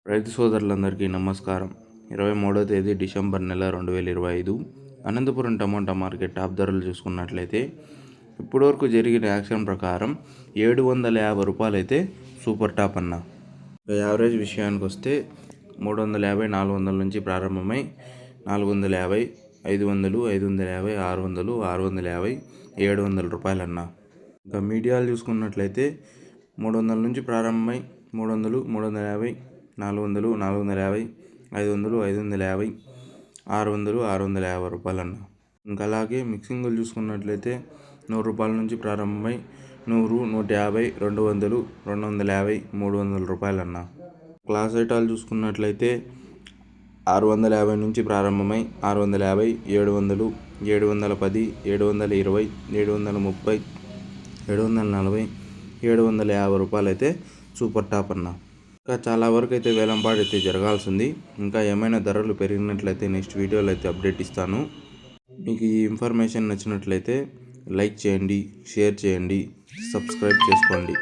రైతు సోదరులందరికీ నమస్కారం. 23వ తేదీ డిసెంబర్ నెల 2025 అనంతపురం టమోటా మార్కెట్ టాప్ ధరలు చూసుకున్నట్లయితే ఇప్పటివరకు జరిగిన యాక్షన్ ప్రకారం 750 రూపాయలు అయితే సూపర్ టాప్ అన్న. యావరేజ్ విషయానికి వస్తే 350, 400 నుంచి ప్రారంభమై 450, 500, 550, 600, 650, 700 రూపాయలు అన్న. ఇంకా మీడియాలు చూసుకున్నట్లయితే 300 నుంచి ప్రారంభమై 300, 350, 400, 450, 500, 550, 600, 650 రూపాయలు అన్న. ఇంకా అలాగే మిక్సింగ్లు చూసుకున్నట్లయితే 100 రూపాయల నుంచి ప్రారంభమై 100, 150, 200, 250, 300 రూపాయలు అన్న. క్లాస్ ఐటాలు చూసుకున్నట్లయితే 650 నుంచి ప్రారంభమై 650, 700, 710, 720, 730, 740, 750 రూపాయలు అయితే సూపర్ టాప్ అన్న. ఇంకా చాలా వరకు అయితే వేలంపాట అయితే జరగాల్సింది. ఇంకా ఏమైనా ధరలు పెరిగినట్లయితే నెక్స్ట్ వీడియోలో అయితే అప్డేట్ ఇస్తాను. మీకు ఈ ఇన్ఫర్మేషన్ నచ్చినట్లయితే లైక్ చేయండి, షేర్ చేయండి, సబ్స్క్రైబ్ చేసుకోండి.